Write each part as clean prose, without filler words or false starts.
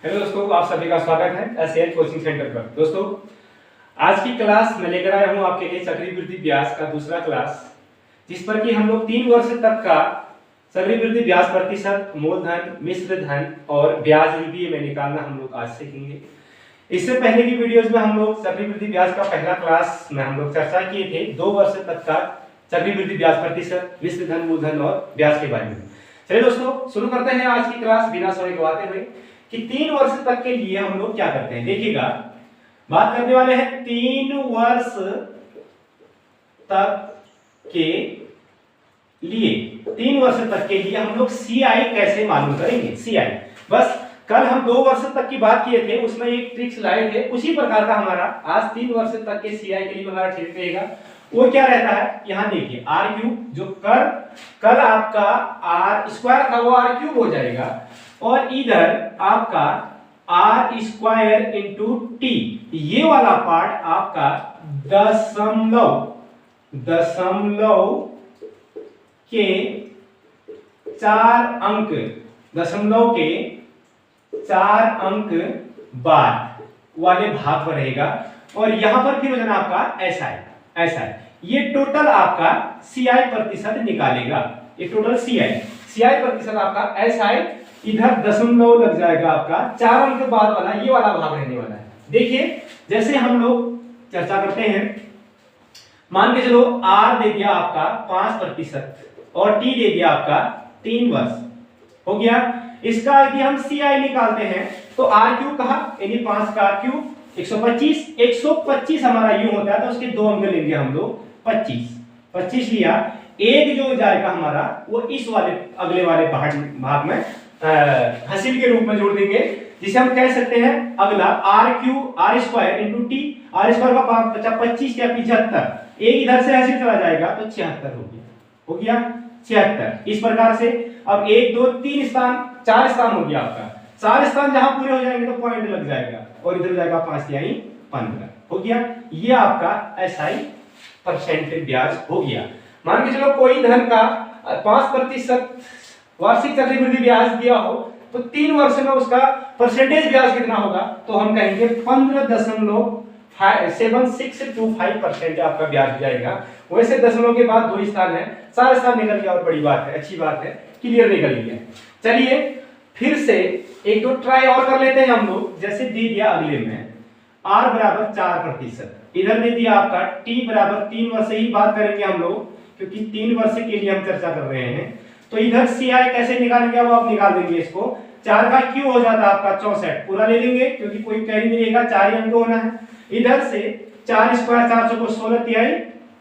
Hello दोस्तों, आप सभी का स्वागत है एसएल कोचिंग सेंटर पर। दोस्तों, आज की क्लास मैं लेकर आया हूं आपके लिए चक्रवृद्धि ब्याज का दूसरा क्लास, जिस पर कि हम लोग 3 वर्ष तक का चक्रवृद्धि ब्याज प्रतिशत, मूलधन, मिश्र धन और ब्याज रुपये में निकालना हम लोग आज सीखेंगे। इससे पहले की वीडियोस में हम लोग चक्रवृद्धि ब्याज का पहला क्लास में हम लोग चर्चा किए थे 2 वर्ष तक का चक्रवृद्धि ब्याज प्रतिशत, मिश्र धन, मूलधन और ब्याज के बारे में। चलिए दोस्तों, शुरू करते हैं आज की क्लास बिना समय गवाते हुए कि 3 वर्ष तक के लिए हम लोग क्या करते हैं। देखिएगा, बात करने वाले हैं 3 वर्ष तक के लिए। 3 वर्ष तक के लिए हम लोग सीआई कैसे मालूम करेंगे। सीआई बस कल हम 2 वर्ष तक की बात किए थे, उसमें एक ट्रिक्स लाए थे, उसी प्रकार का हमारा आज 3 वर्ष तक के सीआई के लिए हमारा ट्रिक रहेगा। वो क्या रहता है, यहां देखिए आर क्यूब, जो कल आपका आर स्क्वायर था वो आर क्यूब हो जाएगा, और इधर आपका आर स्क्वायर इंटू टी, ये वाला पार्ट आपका दशमलव के 4 अंक, दशमलव के 4 अंक बाद वाले भाग पर रहेगा। और यहां पर फिर हो जाना आपका ऐसा ये टोटल आपका सीआई प्रतिशत निकालेगा। ये टोटल सीआई प्रतिशत आपका एसआई, इधर दशमलव लग जाएगा आपका 4 अंक बाद वाला, ये वाला भाग रहने वाला है। देखिए, जैसे हम लोग चर्चा करते हैं, मान के चलो आर दे दिया आपका 5% और टी दे दिया आपका 3 वर्ष हो गया। इसका यदि हम सीआई निकालते हैं तो आर क्यूब कहा, यानी 5 का क्यूब 125 हमारा यूं होता है, तो उसके 2 अंक लेंगे हम लोग 25 लिया। एक जो जाएगा हमारा वो इस वाले अगले वाले भाग में हासिल के रूप में जोड़ देंगे, जिसे हम कह सकते हैं अगला R cube R square into T. R square का 25 या 75, एक इधर से हासिल चला जाएगा तो 76 हो गया 76। इस प्रकार से अब 1 2 3 स्थान 4 स्थान हो गया आपका। 4 स्थान जहां पूरे हो जाएंगे तो पॉइंट लग जाएगा, और इधर जाएगा 5 यानी 15 हो गया। ये आपका एसआई परसेंटेज ब्याज हो गया। मान के चलो कोई धन का 5% वार्षिक चक्रवृद्धि ब्याज दिया हो, तो 3 वर्ष में उसका परसेंटेज ब्याज कितना होगा, तो हम कहेंगे 15.7625% आपका ब्याज हो जाएगा। वैसे दशमलव के बाद 2 स्थान है, 4 स्थान निकल गया और बड़ी बात है, अच्छी बात है, क्लियर निकल गया। चलिए फिर से 1-2 ट्राई और कर लेते हैं हम लोग। जैसे दे दिया अगले में आर बराबर 4%, इधर दे दिया आपका टी बराबर 3 वर्ष, ही बात करेंगे हम लोग क्योंकि 3 वर्ष के लिए हम चर्चा कर रहे हैं। तो इधर सीआई कैसे निकालेंगे, वो आप निकाल देंगे। इसको 4 का क्यूब हो जाता है आपका 64, पूरा ले लेंगे क्योंकि कोई कैरी नहीं रहेगा, 4 ही अंक होना है। इधर से 4 स्क्वायर 4 चौको 16 तिहाई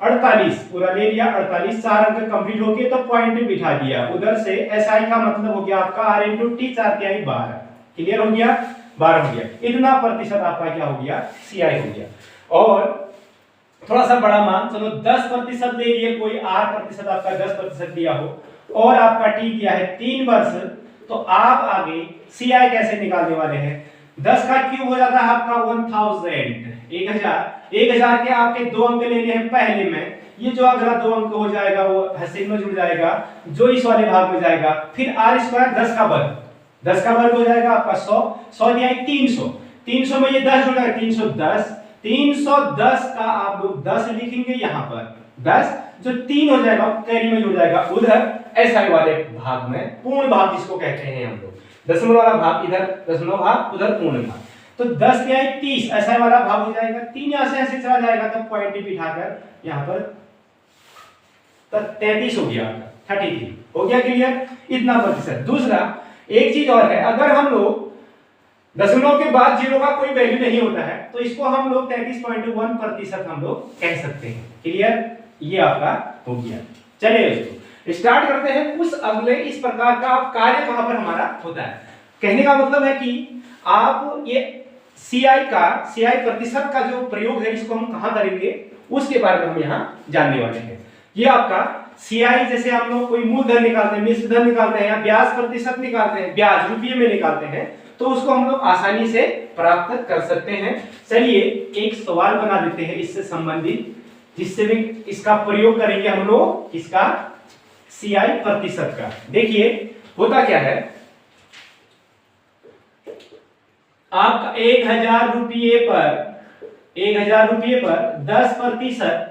48, पूरा ले लिया 48, 4 अंक कंप्लीट हो गए तो पॉइंट बिठा दिया। उधर से एसआई का मतलब हो गया आपका आर इंटू टी 4 तिहाई 12, क्लियर हो गया, 12 हो गया। इतना प्रतिशत आपका क्या हो गया, सीआई हो गया। और थोड़ा सा बड़ा मान, चलो 10% ले लिए, कोई आर प्रतिशत आपका 10% दिया हो और आपका टी दिया है 3 वर्ष, तो आप आगे सीआई कैसे निकालने वाले हैं। 10 का क्यूब हो जाता है आपका 1000 के आपके 2 अंक लेने हैं पहले में, ये जो अगला 2 अंक हो जाएगा वो हासिल में जुड़ जाएगा, जो इस वाले भाग में जाएगा। फिर आर स्क्वायर 10 का वर्ग हो जाएगा आपका 100 दिया 300 में ये 10 जुड़ जाएगा 310 का आप लोग 10 लिखेंगे, यहाँ पर 10 जो 3 हो जाएगा कैरी में जुड़ जाएगा, उधर एसआई वाले भाग में, पूर्ण भाग जिसको कहते हैं हम लोग, दशमलव वाला भाग इधर दशमलव भाग, उधर पूर्ण भाग, तो 10 या 30 एसआई वाला भाग हो जाएगा। 3 यहां से ऐसे चला जाएगा तो पॉइंट बिठाकर यहाँ पर 33 हो गया, 33 हो गया, क्लियर, इतना प्रतिशत। दूसरा एक चीज और है, अगर हम लोग दशमलव के बाद 0 का कोई वैल्यू नहीं होता है तो इसको हम लोग 33.1% हम लोग कह सकते हैं, क्लियर, ये आपका हो गया। चलिए दोस्तों स्टार्ट करते हैं। उस अगले इस प्रकार का कार्य कहां पर हमारा होता है, कहने का मतलब है कि आप ये सीआई प्रतिशत का जो प्रयोग है इसको हम कहां करेंगे उसके बारे में हम यहां जानने वाले हैं। ये आपका सीआई, जैसे हम लोग कोई मूलधन निकालते हैं, मिश्र धन निकालते हैं, या ब्याज प्रतिशत निकालते हैं, ब्याज रुपये में निकालते हैं, तो उसको हम लोग आसानी से प्राप्त कर सकते हैं। चलिए एक सवाल बना देते हैं इससे संबंधित, जिससे भी इसका प्रयोग करेंगे हम लोग, इसका सीआई प्रतिशत का। देखिए होता क्या है, आपका 1,000 रुपये पर 10%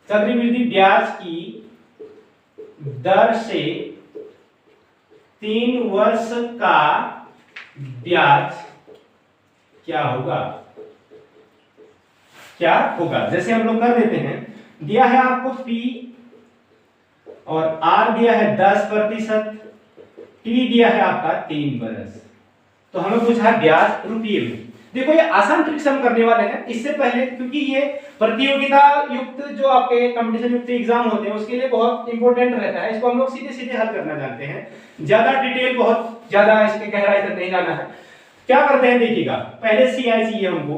चक्रवृद्धि ब्याज की दर से 3 वर्ष का ब्याज क्या होगा। जैसे हम लोग कर देते हैं, दिया है आपको P और R दिया है 10%, T दिया है आपका 3 बरस, तो हमें पूछा है ब्याज रुपये में। देखो ये आसान ट्रिक्स हम करने वाले हैं। इससे पहले क्योंकि ये प्रतियोगिता युक्त जो आपके कंपटीशन युक्त एग्जाम होते हैं उसके लिए बहुत इंपॉर्टेंट रहता है, इसको हम लोग सीधे सीधे हल करना जानते हैं, ज्यादा डिटेल बहुत ज्यादा इसके गहराई तक नहीं जाना है। क्या करते हैं देखिएगा, पहले CI चाहिए हमको,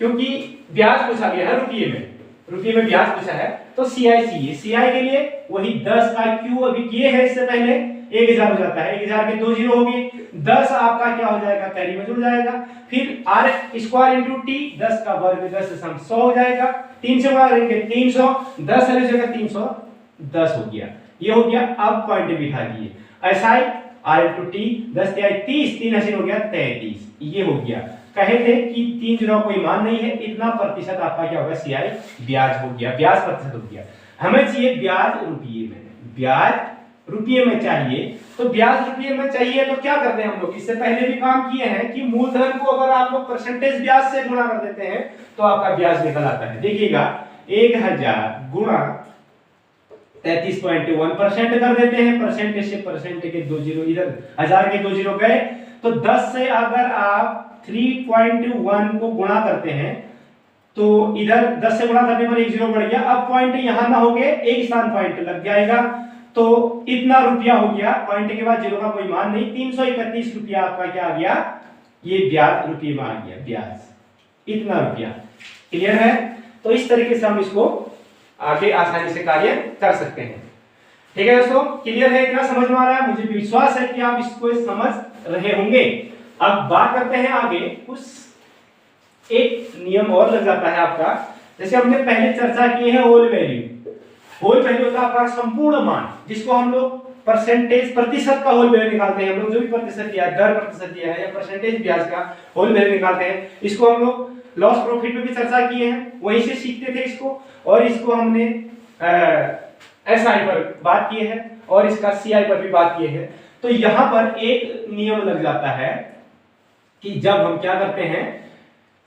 क्योंकि ब्याज पूछा गया है रुपये में ब्याज पूछा है तो CI चाहिए। CI के लिए वही 10 का Q अभी किए है, इससे पहले 1000 हो जाता है, 1000 के 2 जीरो हो गए, 10 आपका क्या हो जाएगा कैरी में जुड़ जाएगा, फिर R स्क्वायर इंटू T 10 का वर्ग 10 से 100 हो जाएगा, 3 से गुणा करेंगे 300, 10 है जगह 310 हो गया, ये हो गया। अब पॉइंट बिठा दिए SI R इंटू T 10 तिहाई 30, 3 ऐसे हो गया 33, ये हो गया। कहे थे कि 3 जीरो कोई मान नहीं है, इतना प्रतिशत आपका क्या होगा CI ब्याज हो गया, ब्याज प्रतिशत हो गया। हमें चाहिए ब्याज रुपये में, ब्याज रुपये में चाहिए, तो ब्याज रुपये में चाहिए तो क्या करते हैं हम लोग, इससे पहले भी काम किए हैं कि मूलधन को अगर आप लोग परसेंटेज ब्याज से गुणा कर देते हैं तो आपका ब्याज निकल आता है। देखिएगा 1000 गुणा 33.1% कर देते हैं, परसेंटेज से परसेंट के 2 जीरो इधर 1000 के 2 जीरो गए, तो 10 से अगर आप 3.1 को गुणा करते हैं तो इधर 10 से गुणा करने पर 1 जीरो बढ़ गया। अब पॉइंट यहां ना हो गए, एक स्थान पॉइंट लग जाएगा, तो इतना रुपया हो गया, पॉइंट के बाद जीरो का कोई मान नहीं, 331 रुपया आपका क्या आ गया, ये ब्याज रुपये में आ गया, ब्याज इतना रुपया। क्लियर है? तो इस तरीके से हम इसको आगे आसानी से कार्य कर सकते हैं। ठीक है दोस्तों, क्लियर है? इतना समझ में आ रहा है? मुझे विश्वास है कि आप इसको समझ रहे होंगे। अब बात करते हैं आगे, कुछ एक नियम और लग जाता है आपका, जैसे हमने पहले चर्चा की है होल वैल्यू होता है आपका संपूर्ण मान, जिसको हम लोग परसेंटेज प्रतिशत का होल वैल्यू निकालते हैं। हम लोग जो भी प्रतिशत दिया है, दर प्रतिशत दिया है या परसेंटेज ब्याज का होल वैल्यू निकालते हैं, इसको हम लोग लॉस प्रॉफिट में भी चर्चा किए हैं, वहीं से सीखते थे इसको, और इसको हमने SI पर बात की है और इसका CI पर भी बात किए हैं। तो यहां पर एक नियम लग जाता है कि जब हम क्या करते हैं,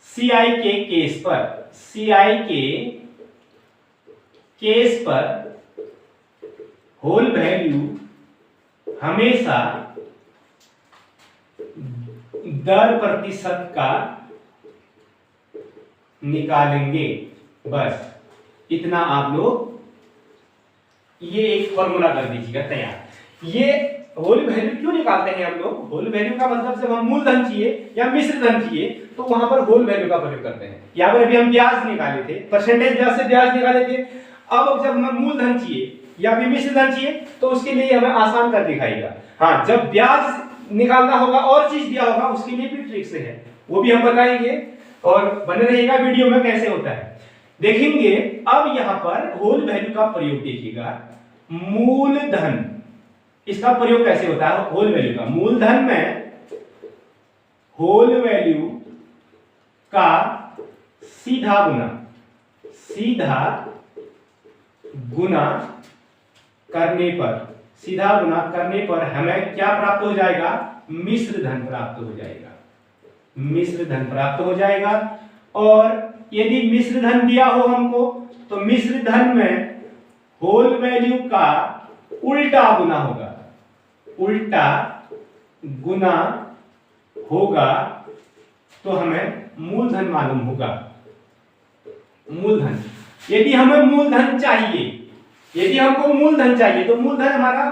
CI के केस पर होल वैल्यू हमेशा दर प्रतिशत का निकालेंगे। बस इतना आप लोग ये एक फॉर्मूला कर दीजिएगा तैयार। ये होल वैल्यू क्यों निकालते हैं हम लोग? होल वैल्यू का मतलब जब हम मूलधन चाहिए या मिश्र धन चाहिए तो वहां पर होल वैल्यू का प्रयोग करते हैं। यहाँ पर अभी हम ब्याज निकाले थे, परसेंटेज ब्याज से ब्याज निकाले थे, अब जब हमें मूलधन चाहिए या फिर मिश्र धन चाहिए तो उसके लिए हमें आसान कर दिखाएगा। हाँ, जब ब्याज निकालना होगा और चीज दिया होगा उसके लिए भी ट्रिक्स है, वो भी हम बताएंगे, और बने रहिएगा वीडियो में कैसे होता है देखेंगे। अब यहाँ पर होल वैल्यू का प्रयोग देखिएगा, मूलधन, इसका प्रयोग कैसे होता है होल वैल्यू का। मूलधन में होल वैल्यू का सीधा गुना करने पर हमें क्या प्राप्त हो जाएगा, मिश्र धन प्राप्त हो जाएगा। और यदि मिश्र धन दिया हो हमको तो मिश्र धन में होल वैल्यू का उल्टा गुना होगा तो हमें मूलधन मालूम होगा। मूलधन, यदि हमें मूलधन चाहिए, यदि हमको मूलधन चाहिए तो मूलधन हमारा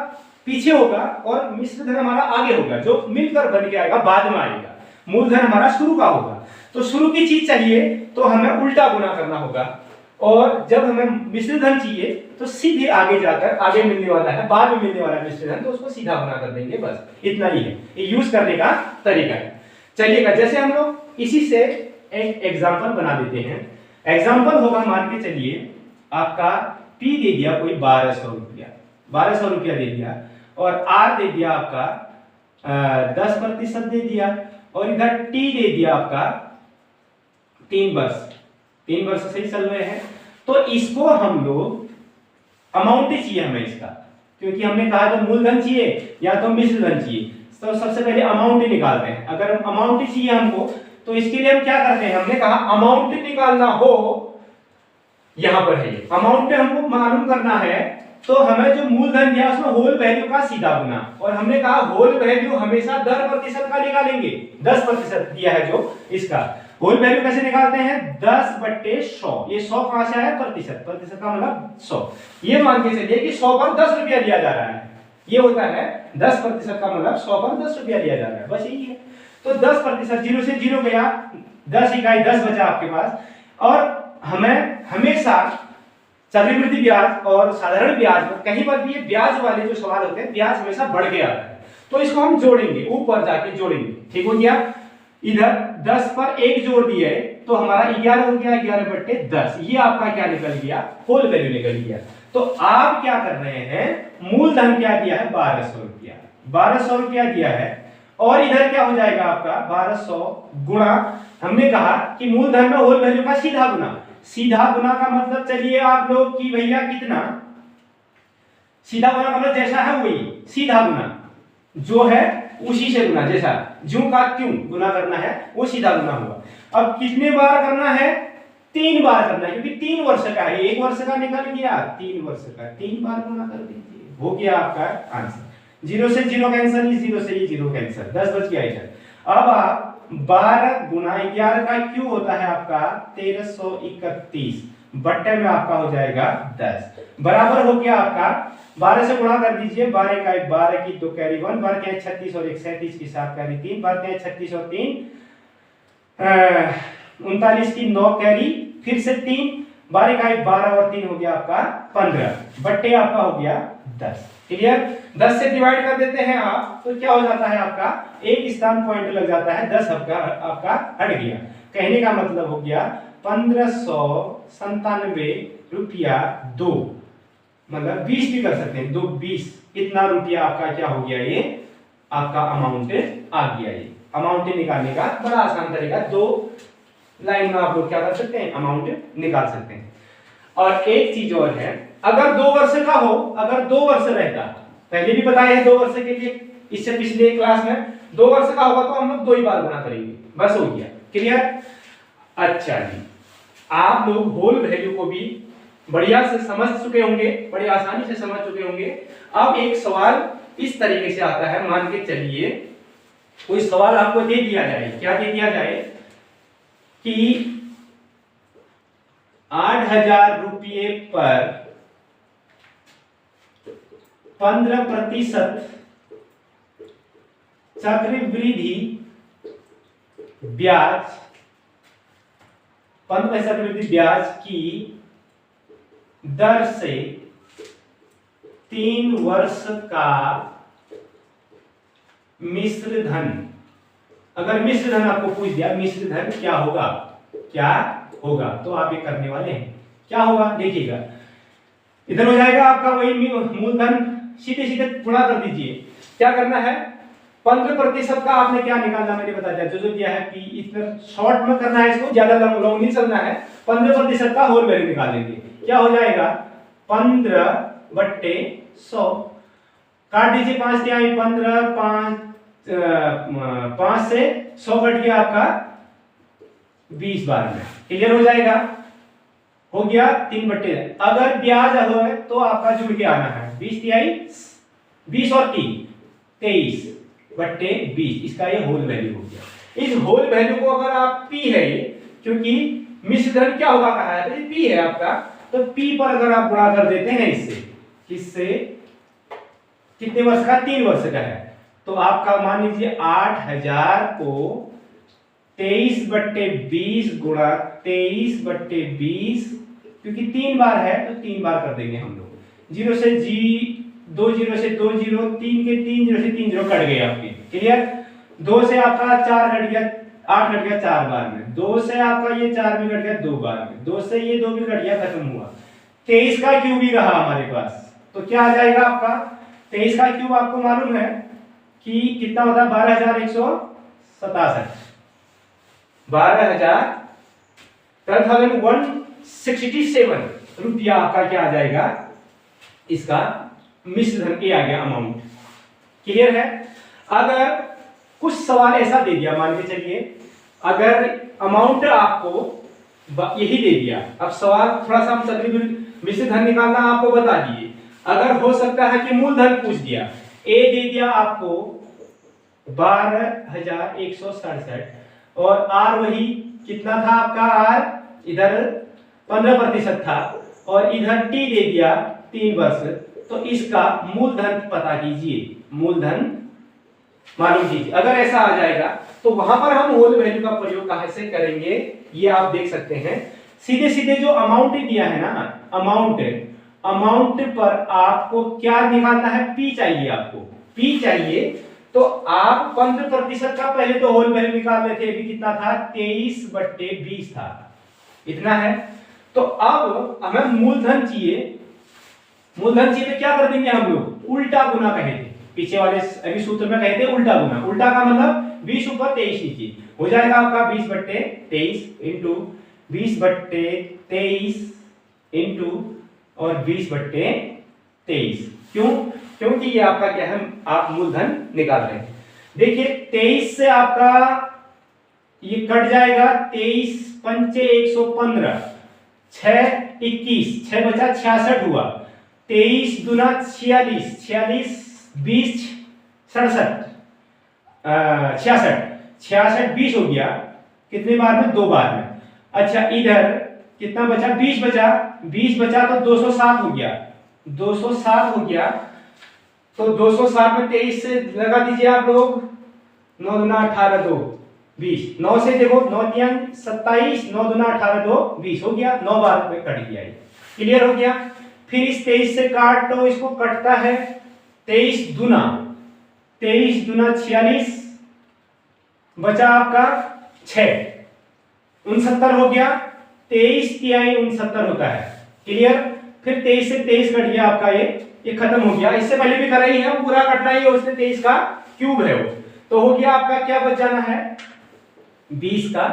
पीछे होगा और मिश्र धन हमारा आगे होगा, जो मिलकर बन के आएगा, बाद में आएगा। मूलधन हमारा शुरू का होगा, तो शुरू की चीज चाहिए तो हमें उल्टा गुना करना होगा, और जब हमें मिश्र धन चाहिए तो सीधे आगे जाकर, आगे मिलने वाला है, बाद में मिलने वाला है मिश्र धन, तो उसको सीधा गुना कर देंगे। बस इतना ही है, ये यूज करने का तरीका है। चलिएगा, जैसे हम लोग इसी से एक एग्जांपल बना देते हैं। एग्जांपल होगा, मान के चलिए आपका पी दे दिया कोई 1200 रुपया, 1200 रुपया दे दिया, और आर दे दिया आपका 10% दे दिया, और इधर टी दे दिया आपका 3 वर्ष, 3 वर्ष से ही चल रहे हैं। तो इसको हम लोग अमाउंट चाहिए हमें इसका, क्योंकि हमने कहा तो मूलधन चाहिए या तो मिश्र धन चाहिए, तो सबसे पहले अमाउंट ही निकालते हैं। अगर अमाउंट ही चाहिए हमको तो इसके लिए हम क्या करते हैं, हमने कहा अमाउंट निकालना हो, यहां पर है ये अमाउंट हमको मालूम करना है, तो हमें जो मूलधन दिया उसमें होल वैल्यू का सीधा गुना, और हमने कहा होल वैल्यू हमेशा 10% का निकालेंगे, 10% दिया है जो इसका होल वैल्यू कैसे निकालते हैं, 10/100। ये 100 कहां से आया, प्रतिशत, प्रतिशत का मतलब 100। ये मान के चलिए कि 100 पर 10 रुपया दिया जा रहा है, ये होता है 10% का मतलब 100 पर 10 रुपया दिया जा रहा है, बस यही है। तो 10%, 0 से 0 गया, 10 इकाई 10 बचा आपके पास, और हमें हमेशा चक्रवृद्धि ब्याज और साधारण ब्याज पर कहीं पर भी ये ब्याज वाले जो सवाल होते हैं, ब्याज हमेशा बढ़ के आता है, तो इसको हम जोड़ेंगे, ऊपर जाके जोड़ेंगे, ठीक हो गया। इधर 10 पर 1 जोड़ दिए तो हमारा 11 हो गया, 11/10, ये आपका क्या निकल गया, होल वैल्यू निकल गया। तो आप क्या कर रहे हैं, मूलधन क्या दिया है, 1200 रुपया, 1200 रुपया दिया है, और इधर क्या हो जाएगा आपका 1200 गुणा, हमने कहा कि मूलधन में होल वैल्यू का सीधा गुना, सीधा गुना का मतलब चलिए आप लोग कि भैया कितना, सीधा गुना मतलब जैसा है वही, सीधा गुना जो है उसी से गुना, जैसा ज्यों का त्यों गुना करना है, वो सीधा गुना हुआ। अब कितने बार करना है, 3 बार करना है, क्योंकि 3 वर्ष का है, 1 वर्ष का निकल गया, 3 वर्ष का 3 बार गुना कर दीजिए, हो गया आपका आंसर। 0 से 0 कैंसिल, 0 से 0 कैंसिल, 10 बच गया इधर। अब आप 12 गुना 11 का क्यों होता है आपका 1331, बट्टे में आपका हो जाएगा 10, बराबर हो गया आपका 12 से गुणा कर दीजिए, 12 का 12 की 2 कैरी 1, 12 के 36 और 1 37 की 7 कैरी 3, 12 के 36 और 3 39 की 9 कैरी फिर से 3, 12 का 12 और 3 हो गया आपका 15, बट्टे आपका हो गया 10। क्लियर, 10 से डिवाइड कर देते हैं आप तो क्या हो जाता है आपका, एक स्थान पॉइंट लग जाता है, 10 आपका हट गया। कहने का मतलब हो गया 1597 रुपया 2, मतलब 20 भी कर सकते हैं, 2 20, इतना रुपया आपका क्या हो गया, ये आपका अमाउंट आ गया। ये अमाउंट निकालने का बड़ा आसान तरीका, 2 लाइन में आप लोग क्या कर सकते हैं, अमाउंट निकाल सकते हैं। और एक चीज और है, अगर 2 वर्ष का हो, अगर 2 वर्ष रहता, पहले भी बताया है 2 वर्ष के लिए, इससे पिछले क्लास में 2 वर्ष का होगा तो हम लोग 2 ही बार गुना करेंगे, बस हो गया। क्लियर, अच्छा जी, आप लोग होल वैल्यू को भी बढ़िया से समझ चुके होंगे, बड़ी आसानी से समझ चुके होंगे। अब एक सवाल इस तरीके से आता है, मान के चलिए कोई सवाल आपको दे दिया जाए, क्या दे दिया जाए कि 8000 रुपये पर 15% चक्रवृद्धि ब्याज, 15% चक्रवृद्धि ब्याज की दर से 3 वर्ष का मिश्र धन, अगर मिश्र धन आपको पूछ दिया मिश्र धन क्या होगा, क्या होगा, तो आप ये करने वाले हैं, क्या होगा देखिएगा, इधर हो जाएगा आपका वही मूलधन, सीधे सीधे गुणा कर दीजिए। क्या करना है, 15% का आपने क्या निकालना मैंने बता दिया, जो दिया है कि इतना शॉर्ट में करना है, इसको ज्यादा लॉन्ग नहीं चलना है, 15% का होल वैल्यू निकालेंगे। क्या हो जाएगा 15/100, काट दीजिए, 5 तिहाई 15, 5 से 100 कट गया आपका 20 बार में, क्लियर हो जाएगा, हो गया 3/। अगर ब्याज हो तो आपका जुड़ के आना है, 20 तिहाई 20 और 3 23/20, इसका ये होल वैल्यू हो गया। इस होल वैल्यू को अगर आप पी है, क्योंकि मिश्र धन क्या होगा कहा है, तो ये पी है आपका, तो पी पर अगर आप गुणा कर देते हैं इससे, किससे, कितने वर्ष का, 3 वर्ष का है, तो आपका मान लीजिए 8000 को 23/20 गुणा 23/20, क्योंकि 3 बार है तो 3 बार कर देंगे हम लोग, 0 से 2 0 से 2 0, 3 के 3 0 से 3 0 कट गए आपके, क्लियर। 2 से आपका 4 कट गया, 8 कट गया 4 बार में, 2 से आपका ये 4 भी कट गया 2 बार में, 2 से ये 2 भी कट गया, खत्म हुआ। 23 का क्यूब ही रहा हमारे पास, तो क्या आ जाएगा आपका 23 का क्यूब आपको मालूम है कि कितना होता है 12,167 रुपया आपका क्या आ जाएगा, इसका मिश्र धन ए आ गया अमाउंट। क्लियर है। अगर कुछ सवाल ऐसा दे दिया, मान के चलिए अगर अमाउंट आपको यही दे दिया, अब सवाल थोड़ा सा हम मिश्र धन निकालना आपको बता दिए, अगर हो सकता है कि मूलधन पूछ दिया, ए दे दिया आपको 12,167 और आर वही कितना था आपका, आर इधर 15% था और इधर टी दे दिया 3 वर्ष, तो इसका मूलधन पता कीजिए, मूलधन मालूम कीजिए। अगर ऐसा आ जाएगा तो वहां पर हम होल वैल्यू का प्रयोग कैसे करेंगे ये आप देख सकते हैं। सीधे सीधे जो अमाउंट दिया है ना, अमाउंट पर आपको क्या निकालना है, पी चाहिए, आपको पी चाहिए, तो आप 15% का पहले तो होल वैल्यू निकाल लेते, अभी कितना था 23/20 था, इतना है। तो अब हमें मूलधन चाहिए, मूलधन चाहिए तो क्या कर देंगे हम लोग, उल्टा गुना कहे थे पीछे वाले अभी सूत्र में कहे थे उल्टा गुना। उल्टा का मतलब 20 ऊपर 23 नीचे, हो जाएगा आपका 20/23 इंटू 20/23 इंटू और 20/23। क्यों, क्योंकि ये आपका क्या है, आप मूलधन निकाल रहे हैं। देखिए 23 से आपका ये कट जाएगा, 23 पंचे 115, 6 21, 6 बचा 66 हुआ, 23 दूना 46, 46 20 67, 66 20 हो गया, कितने बार में, 2 बार में। अच्छा इधर कितना बचा, 20 बचा, 20 बचा तो 207 हो गया, 207 हो गया, तो 207 में 23 से लगा दीजिए आप लोग, 9 दूना 18 2 20, 9 से देखो 9 3 27, 9 दूना 18 2 20 हो गया, 9 बार में कट गया, क्लियर हो गया। फिर इस 23 से काटो, इसको कटता है 23 दूना 46, बचा आपका 6, 69 हो गया, 23 तिहाई 69 होता है, क्लियर। फिर 23 से 23 कट गया आपका, ये खत्म हो गया। इससे पहले भी करा ही है, पूरा कटना ही है, उसने 23 का क्यूब है वो, तो हो गया आपका क्या बच जाना है, 20 का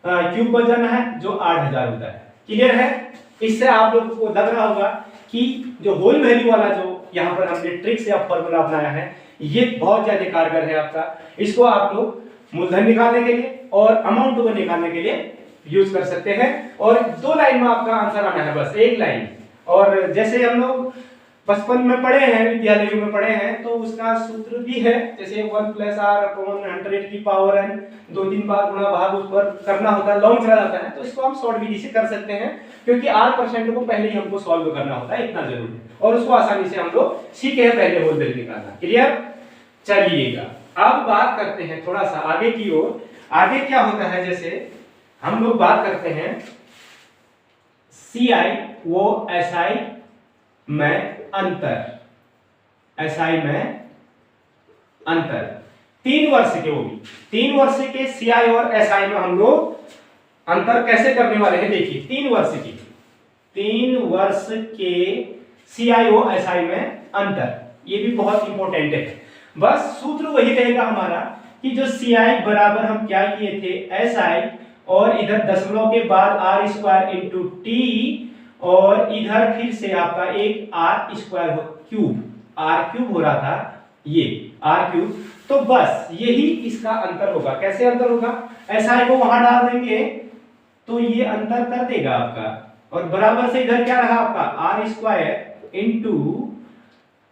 क्यूब बच जाना है, जो 8000 होता है, क्लियर है। इससे आप लोगों को लग रहा होगा कि जो होल वैल्यू वाला जो यहाँ पर हमने ट्रिक से आप फॉर्मूला अपनाया है, ये बहुत ज्यादा कारगर है आपका। इसको आप लोग मूलधन निकालने के लिए और अमाउंट को निकालने के लिए यूज कर सकते हैं, और 2 लाइन में आपका आंसर आना है, बस 1 लाइन। और जैसे हम लोग बचपन में पढ़े हैं, विद्यालय में पढ़े हैं, तो उसका सूत्र भी है, जैसे 1 + r/100 की पावर n, 2-3 बार गुणा भाग उस पर करना होता है, लॉन्ग चला जाता है, तो इसको हम शॉर्ट विधि से कर सकते हैं, क्योंकि r% को पहले ही हमको सॉल्व करना होता है, इतना जरूर है, और उसको आसानी से हम लोग सीखे हैं पहले होल वैल्यू निकालना, क्लियर। चलिएगा अब बात करते हैं थोड़ा सा आगे की ओर। आगे क्या होता है, जैसे हम लोग बात करते हैं CI वो SI में अंतर, SI में अंतर 3 वर्ष के, वो भी 3 वर्ष के CI और SI में हम लोग अंतर कैसे करने वाले हैं, देखिए 3 वर्ष के CI और SI में अंतर, ये भी बहुत इंपॉर्टेंट है। बस सूत्र वही रहेगा हमारा कि जो CI बराबर हम क्या किए थे SI, और इधर दशमलव के बाद r² इंटू टी, और इधर फिर से आपका एक r² r³ हो रहा था, ये r³। तो बस यही इसका अंतर होगा। कैसे अंतर होगा, SI को वहां डाल देंगे तो ये अंतर कर देगा आपका, और बराबर से इधर क्या रहा आपका r² इंटू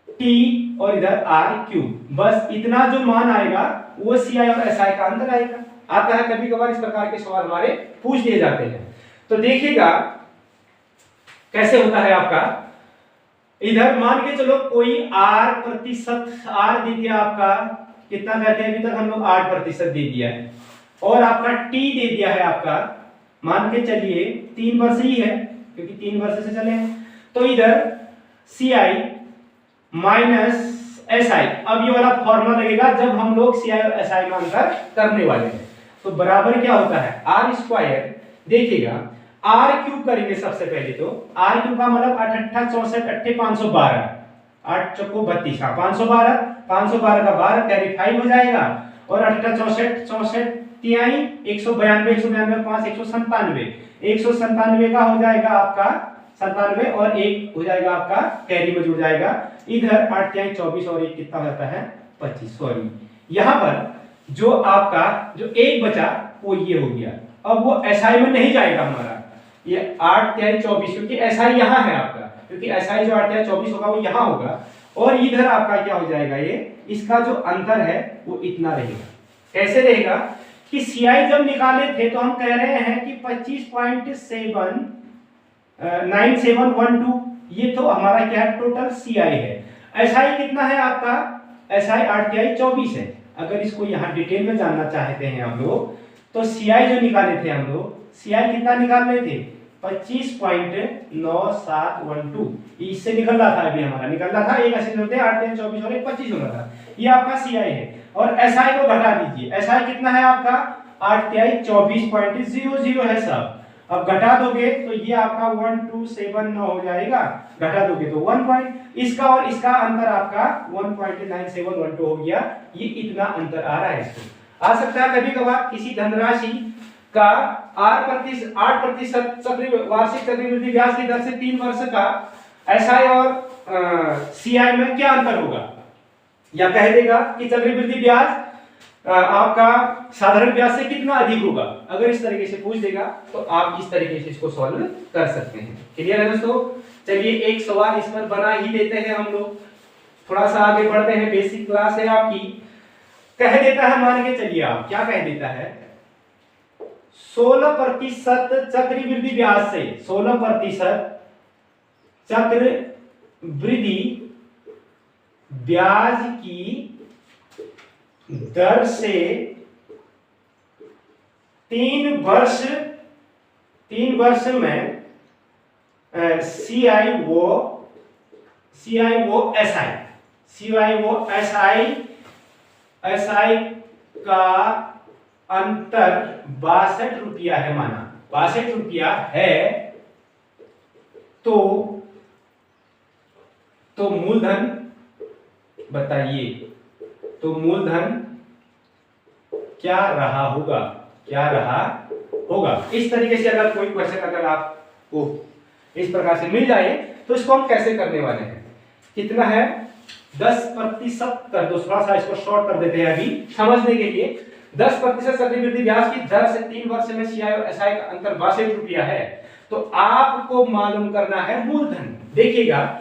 टी, और इधर r³। बस इतना जो मान आएगा वो CI और SI का अंतर आएगा। आता है कभी कभार इस प्रकार के सवाल हमारे पूछ दिए जाते हैं, तो देखिएगा कैसे होता है आपका। इधर मान के चलो कोई r दे दिया आपका, कितना कहते हैं, अभी तक हम लोग 8% दे दिया है, और आपका t दे दिया है आपका, मान के चलिए 3 वर्ष ही है, क्योंकि 3 वर्ष से चले हैं, तो इधर CI माइनस SI, अब ये वाला फॉर्मूला लगेगा जब हम लोग CI और SI में अंतर करने वाले हैं, तो बराबर क्या होता है r², देखिएगा आर क्यूब करेंगे सबसे पहले। तो आर क्यूब का मतलब 8 8 64 8 512, 8 चौको 32, 512, 512 का 12 कैरी 5 हो जाएगा, और 8 64 64 तिहाई 192, 192 5 197, 197 का हो जाएगा आपका 97, और 1 हो जाएगा आपका कैरी में जुड़ जाएगा। इधर 8 तिहाई 24 और 1 कितना हो जाता है 25। सॉरी, यहाँ पर जो आपका जो 1 बचा वो ये हो गया। अब वो एसआई में नहीं जाएगा हमारा, ये 8 तिहाई 24, क्योंकि एसआई यहाँ है आपका, क्योंकि एसआई जो 8 तिहाई 24 होगा वो यहाँ होगा, और इधर आपका क्या हो जाएगा, ये इसका जो अंतर है वो इतना रहेगा। कैसे रहेगा कि सीआई जब निकाले थे तो हम कह रहे हैं कि 25.9712, ये तो हमारा क्या है टोटल सीआई है। एसआई कितना है आपका, एसआई 8 तिहाई 24 है। अगर इसको यहाँ डिटेल में जानना चाहते हैं हम लोग, तो सीआई जो निकाले थे हम लोग, सीआई कितना निकाल रहे थे 25.9712, इससे निकल रहा था, अभी हमारा निकल रहा था 1 80 होते 8 तिहाई 24 और 1 25 हो रहा था, ये आपका सीआई है। और एसआई को घटा दीजिए, एसआई कितना है आपका 8 तिहाई 24.00 है सब। अब घटा दोगे तो ये आपका 1279 हो जाएगा, घटा दोगे तो 1 पॉइंट, इसका और इसका अंतर आपका 1.9712 हो गया। ये इतना अंतर आ रहा है। इसको आ सकता है कभी कभार किसी धनराशि का 8% वार्षिक चक्रवृद्धि ब्याज की दर से 3 वर्ष का एसआई और सीआई में क्या अंतर होगा, या कह देगा कि चक्रवृद्धि ब्याज आपका साधारण ब्याज से कितना अधिक होगा। अगर इस तरीके से पूछ देगा तो आप इस तरीके से इसको सॉल्व कर सकते हैं। क्लियर है दोस्तों? चलिए एक सवाल इस पर बना ही लेते हैं हम लोग, थोड़ा सा आगे बढ़ते हैं, बेसिक क्लास है आपकी। कह देता है, मान के चलिए आप क्या कह देता है, 16% चक्रवृद्धि ब्याज से, 16% चक्रवृद्धि ब्याज की दर से 3 वर्ष में सीआई वो एसआई का अंतर 62 रुपया है, माना 62 रुपया है, तो मूलधन बताइए, तो मूलधन क्या रहा होगा, क्या रहा होगा। इस तरीके से अगर कोई क्वेश्चन अगर आपको इस प्रकार से मिल जाए तो इसको हम कैसे करने वाले हैं, कितना है 10% कर दो, थोड़ा सा इसको शॉर्ट कर देते हैं अभी समझने के लिए। 10% चक्रवृद्धि ब्याज की दर से 3 वर्ष में सीआई और एसआई का अंतर 62 रुपया है, तो आपको मालूम करना है मूलधन। देखिएगा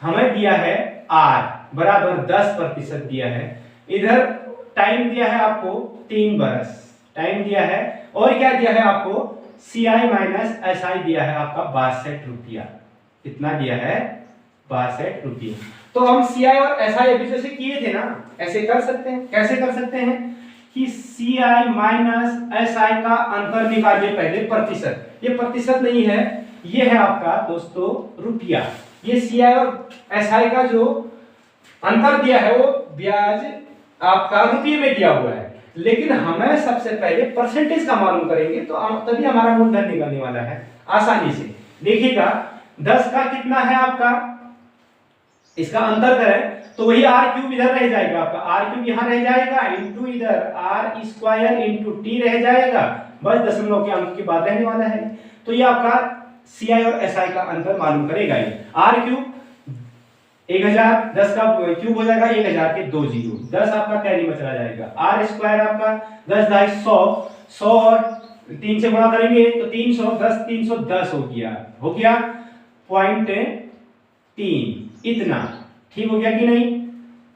हमें दिया है आर बराबर 10% दिया है, इधर टाइम दिया है आपको 3 वर्ष टाइम दिया है, और क्या दिया है आपको सीआई माइनस एसआई दिया है आपका 62 रुपया। कितना दिया है 62 रुपया। तो हम सीआई और एसआई अभी जैसे किए थे ना, ऐसे कर सकते हैं। कैसे कर सकते हैं कि सीआई माइनस एसआई का अंतर निकालिए पहले प्रतिशत, ये प्रतिशत नहीं है, ये है आपका दोस्तों रुपया। ये सीआई और एसआई का जो अंतर दिया है वो ब्याज आपका रुपये में दिया हुआ है, लेकिन हमें सबसे पहले परसेंटेज का मालूम करेंगे तो तभी हमारा मूलधन निकलने वाला है आसानी से। देखिएगा 10 का कितना है आपका, इसका अंतर करें तो वही आर क्यूब इधर रह जाएगा आपका, आर क्यूब यहाँ रह जाएगा इंटू इधर आर स्क्वायर इंटू टी रह जाएगा, बस दशमलव के अंक की बात रहने वाला है। तो ये आपका सीआई और एसआई का अंतर मालूम करेगा। ये आर क्यूब 1000, 10 का क्यूब हो जाएगा 1000 के 2 जीरो, 10 आपका कैरी में चला जाएगा, आर स्क्वायर आपका 10 ढाई 100, 100 और 3 से गुणा करेंगे तो 300, 10 310 हो गया 0.3, इतना ठीक हो गया कि नहीं,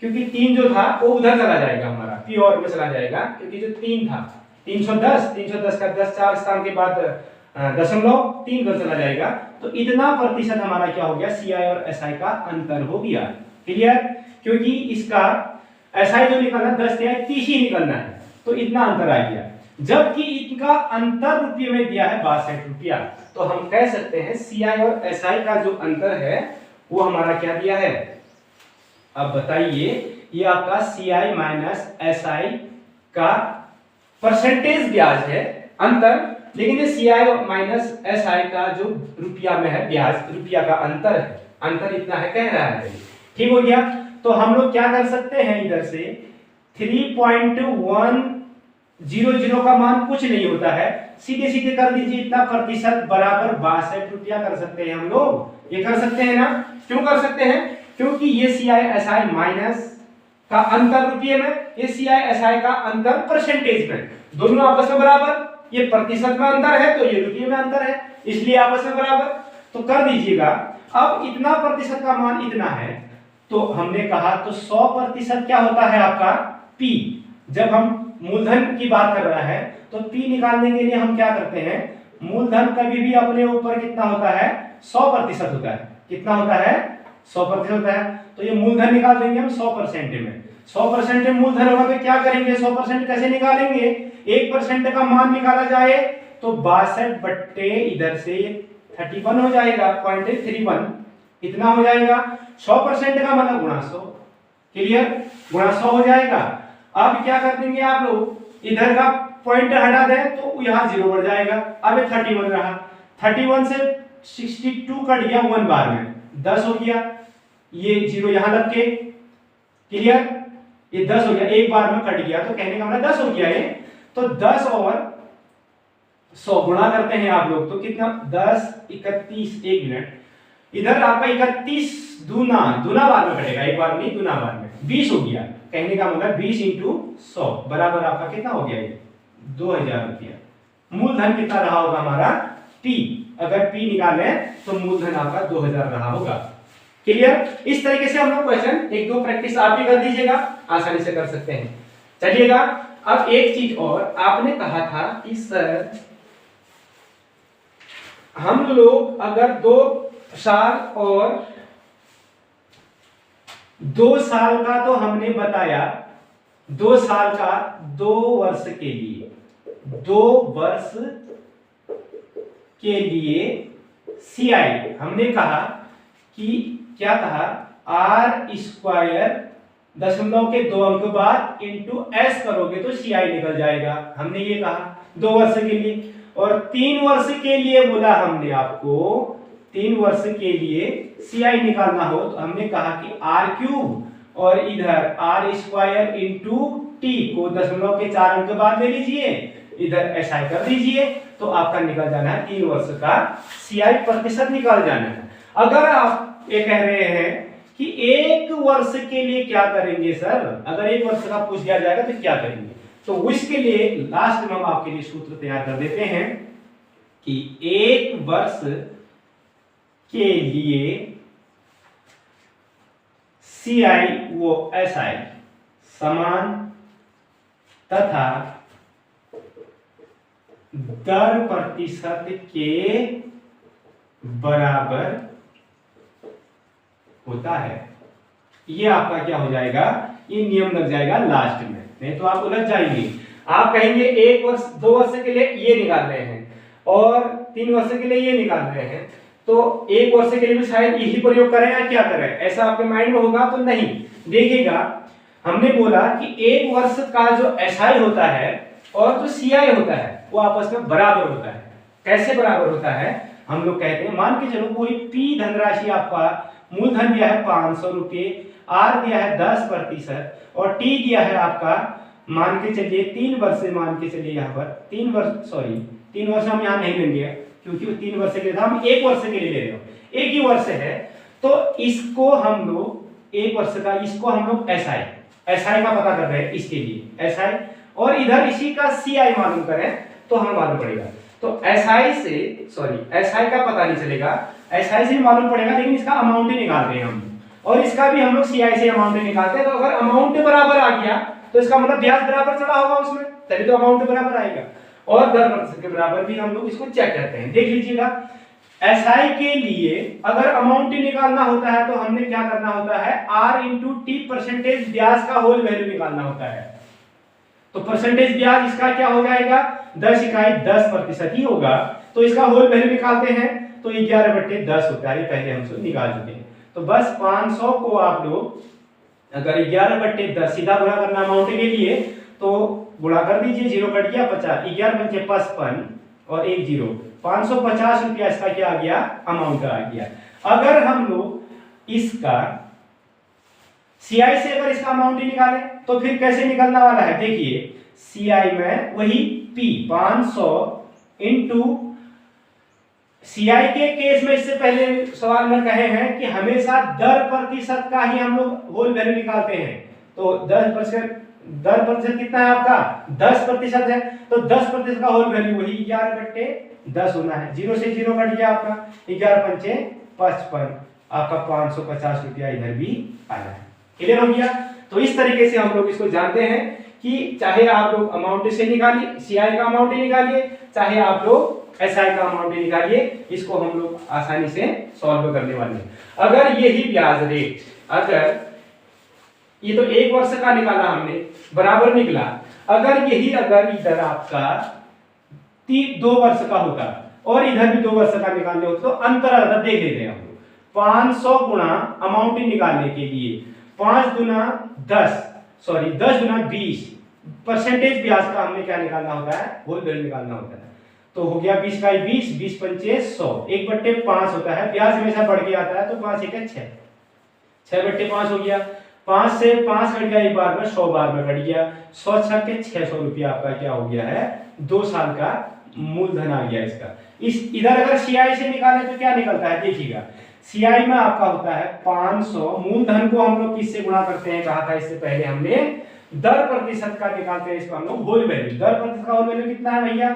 क्योंकि 3 जो था वो उधर चला जाएगा हमारा प्योर में चला जाएगा, क्योंकि जो 3 था 310 का 10 4 स्थान के बाद दशमलव 3 पर चला जाएगा, तो इतना प्रतिशत हमारा क्या हो गया सीआई और एसआई का अंतर हो गया। क्लियर? क्योंकि इसका एसआई जो निकलना 10 या 30 ही निकलना है, तो इतना अंतर आ गया, जबकि इनका अंतर रुपये में दिया है 62 रुपया। तो हम कह सकते हैं सीआई और एसआई का जो अंतर है वो हमारा क्या दिया है। अब बताइए, ये आपका सीआई माइनस एसआई का परसेंटेज ब्याज है अंतर, लेकिन ये CI माइनस SI का जो रुपया में है ब्याज, रुपया का अंतर है, अंतर इतना है कह रहा है। ठीक हो गया। तो हम लोग क्या कर सकते हैं, इधर से 3.100 का मान कुछ नहीं होता है, सीधे सीधे कर दीजिए, इतना प्रतिशत बराबर 62 रुपया कर सकते हैं हम लोग। ये कर सकते हैं ना, क्यों कर सकते हैं, क्योंकि ये CI SI माइनस का अंतर रुपये में, ये CI SI का अंतर परसेंटेज में, दोनों आपस में बराबर, ये प्रतिशत में अंतर है तो ये रुपये में अंतर है, इसलिए आपस में बराबर। तो कर दीजिएगा। अब इतना प्रतिशत का मान इतना है, तो हमने कहा तो 100% क्या होता है आपका P। जब हम मूलधन की बात कर रहा है तो P निकालने के लिए हम क्या करते हैं, मूलधन कभी भी अपने ऊपर कितना होता है, 100% होता है। कितना होता है, 100% होता है। तो ये मूलधन निकाल देंगे हम 100% में। 100% में मूलधन होगा तो क्या करेंगे, 100% कैसे निकालेंगे, 1% का मान निकाला जाए तो 62 बट्टे इधर से 31 हो जाएगा, 0.31 इतना हो जाएगा। 100% का मतलब गुणा 100, क्लियर, गुणा 100 हो जाएगा। अब क्या कर देंगे आप लोग, इधर का पॉइंट हटा दें तो यहाँ 0 बढ़ जाएगा। अब 31 रहा, 31 से 62 कट गया 1 बार में, 10 हो गया, ये 0 यहाँ लग के, क्लियर, ये 10 हो गया, एक बार में कट गया, तो कहने का मतलब 10 हो गया ये। तो 10 और 100 गुणा करते हैं आप लोग तो कितना, 10 31, 1 मिनट, इधर आपका 31 दूना बार में कटेगा, एक बार नहीं दूना बार में, 20 हो गया। कहने का मतलब 20 इंटू 100 बराबर आपका कितना हो गया, ये 2000 रुपया। मूलधन कितना रहा होगा हमारा P, अगर P निकाले तो मूलधन आपका 2000 रहा होगा। क्लियर। इस तरीके से हम लोग क्वेश्चन एक दो प्रैक्टिस आप भी कर दीजिएगा, आसानी से कर सकते हैं। चलिएगा, अब एक चीज और, आपने कहा था कि सर हम लोग अगर 2 साल और 2 साल का, तो हमने बताया 2 साल का 2 वर्ष के लिए, 2 वर्ष के लिए CI हमने कहा कि क्या कहा, R² दशमलव के 2 अंक बाद इंटू S करोगे तो CI निकल जाएगा, हमने ये कहा 2 वर्ष के लिए। और 3 वर्ष के लिए बोला हमने आपको, 3 वर्ष के लिए CI निकालना हो तो हमने कहा कि R³ और इधर R² इंटू T को दशमलव के 4 अंक बाद ले लीजिए, इधर SI कर दीजिए, तो आपका निकल जाना है 3 वर्ष का CI प्रतिशत निकाल जाना है। अगर आप ये कह रहे हैं कि 1 वर्ष के लिए क्या करेंगे सर, अगर 1 वर्ष का पूछ दिया जाएगा तो क्या करेंगे, तो उसके लिए लास्ट में हम आपके लिए सूत्र तैयार कर देते हैं कि 1 वर्ष के लिए CI वो SI समान तथा दर प्रतिशत के बराबर होता है। ये आपका क्या हो जाएगा, ये नियम लग जाएगा लास्ट में, नहीं तो आप उलझ जाएंगे। आप कहेंगे 1 वर्ष 2 वर्ष के लिए ये निकाल रहे हैं और 3 वर्ष के लिए ये निकाल रहे हैं, तो 1 वर्ष के लिए भी शायद यही प्रयोग करें या क्या करें, ऐसा आपके माइंड में होगा तो नहीं। देखिएगा, हमने बोला कि 1 वर्ष का जो SI होता है और जो CI होता है वो आपस में बराबर होता है। कैसे बराबर होता है, हम लोग कहते हैं, मान के चलो कोई P धनराशि आपका मूलधन दिया है 500 रुपये, R दिया है 10% और T दिया है आपका, मान के चलिए 3 वर्ष से, मान के चलिए यहाँ पर 3 वर्ष हम यहाँ नहीं लेंगे क्योंकि 3 वर्ष के लिए था, हम 1 वर्ष के लिए ले रहे हो, एक ही वर्ष है, तो इसको हम लोग 1 वर्ष का, इसको हम लोग SI का पता कर रहे हैं, इसके लिए SI, और इधर इसी का CI मालूम करें तो हमें मालूम पड़ेगा। तो SI का पता नहीं चलेगा, SI से मालूम पड़ेगा, लेकिन इसका अमाउंट ही निकाल रहे हैं हम, और इसका भी हम लोग CI से अमाउंट निकालते हैं। तो अगर अमाउंट बराबर आ गया तो इसका मतलब ब्याज बराबर चढ़ा होगा उसमें, तभी तो अमाउंट बराबर आएगा, और दर प्रतिशत के बराबर भी हम लोग इसको चेक करते हैं। देख लीजिएगा, SI के लिए अगर अमाउंट निकालना होता है तो हमने क्या करना होता है, R इंटू T परसेंटेज ब्याज का होल वैल्यू निकालना होता है। तो परसेंटेज ब्याज इसका क्या हो जाएगा, 10 इकाई 10% ही होगा, तो इसका होल वैल्यू निकालते हैं तो 11/10 होता है, पहले हम सब निकाल चुके हैं। तो बस 500 को आप लोग अगर 11/10 सीधा गुणा करना अमाउंट के लिए तो गुणा कर दीजिए, 0 कट गया 50, 11 × 55 और एक जीरो, 550 रुपया इसका क्या आ गया, अमाउंट आ गया। अगर हम लोग इसका सीआई से अगर इसका अमाउंट ही निकाले तो फिर कैसे निकलने वाला है, देखिए सीआई में वही पी 500 इंटू सीआई के केस में इससे पहले सवाल में कहे हैं कि हमेशा दर प्रतिशत का ही हम लोग होल वैल्यू निकालते हैं। तो 10% दर प्रतिशत कितना है आपका, 10% है, तो 10% का होल वैल्यू वही 11/10 होना है। 0 से 0 कट गया आपका, 11 पंचे 55, आपका 550 रुपया इधर भी आया है। क्लियर हो गया। तो इस तरीके से हम लोग इसको जानते हैं कि चाहे आप लोग अमाउंट से निकालिए, सीआई का अमाउंट ही निकालिए, चाहे आप लोग एसआई का अमाउंट ही निकालिए, इसको हम लोग आसानी से सॉल्व करने वाले हैं। अगर यही ब्याज रेट, अगर ये तो 1 वर्ष का निकाला हमने, बराबर निकला, अगर इधर आपका 2 वर्ष का होता और इधर भी 2 वर्ष का निकालने होता, तो अंतर अगर देख लेते हैं हम लोग। 500 गुणा अमाउंट निकालने के लिए 5 दूना 10 दूना 20 परसेंटेज ब्याज का हमने क्या निकालना होता है, होल वैल्यू निकालना होता है। तो हो गया 20 का 20, 20 पंचे 100, 1/5 होता है, ब्याज हमेशा बढ़ के आता है, तो 5 1 6, 6/5 हो गया। 5 से 5 कट गया एक बार में, 100 बार में कट गया, 100 छक्के 600 रुपया आपका क्या हो गया है, 2 साल का मूलधन आ गया इसका। इस इधर अगर सीआई से निकाले तो क्या निकलता है, देखिएगा सीआई में आपका होता है 500, मूलधन को हम लोग किससे गुणा करते हैं, कहा था इससे पहले हमने, दर प्रतिशत का निकालते हैं, इसको हम लोग होल वैल्यू, दर प्रतिशत का होल वैल्यू कितना है भैया,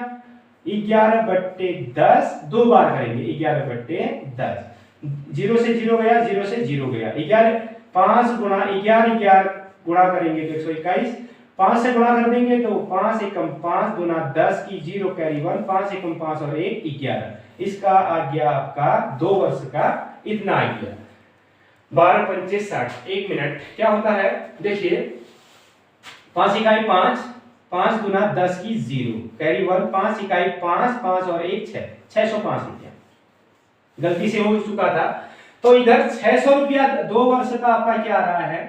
11/10, 2 बार करेंगे 11/10, 0 से 0 गया, 0 से 0 गया, 11 5 गुणा 11 गुणा करेंगे तो 121, 5 से गुणा कर देंगे तो 5 एकम 5 दूना 10 की 0 कैरी 1, 5 एकम 5 और 1 11, इसका आ गया आपका 2 वर्ष का इतना आ गया। 12 पंचे 60, 1 मिनट क्या होता है, देखिए 5 इकाई 5, 5 दूना 10 की 0 कैरी 1, 5 इकाई 5, 5 और 1 6, 605 रुपया गलती से हो चुका था। तो इधर 600 रुपया 2 वर्ष का आपका क्या आ रहा है,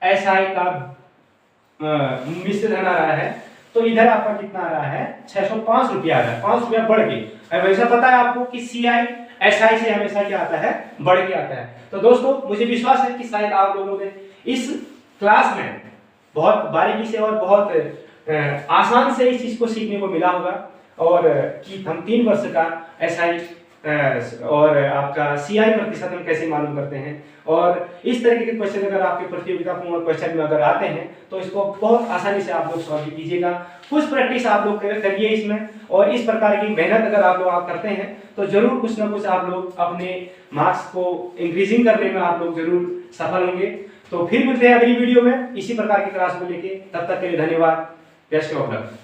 एसआई का मिश्र धन आ रहा है, तो इधर आपका कितना आ रहा है, 605 रुपया आ रहा है, 5 रुपया बढ़ के। अब ऐसा पता है आपको कि सीआई एसआई से हमेशा क्या आता है, बढ़ के आता है। तो दोस्तों मुझे विश्वास है कि शायद आप लोगों ने इस क्लास में बहुत बारीकी से और बहुत आसान से इस चीज को सीखने को मिला होगा, और कि हम 3 वर्ष का एसआई और आपका सीआई प्रतिशत हम कैसे मालूम करते हैं, और इस तरीके के क्वेश्चन अगर आपके प्रतियोगितापूर्ण क्वेश्चन में अगर आते हैं तो इसको बहुत आसानी से आप लोग सॉल्व कीजिएगा। कुछ प्रैक्टिस आप लोग करिए इसमें, और इस प्रकार की मेहनत अगर आप लोग करते हैं तो जरूर कुछ ना कुछ आप लोग अपने मार्क्स को इंक्रीजिंग करने में आप लोग जरूर सफल होंगे। तो फिर मिलते हैं अगली वीडियो में इसी प्रकार की क्लास को लेके, तब तक के लिए धन्यवाद, बेस्ट ऑफ लक।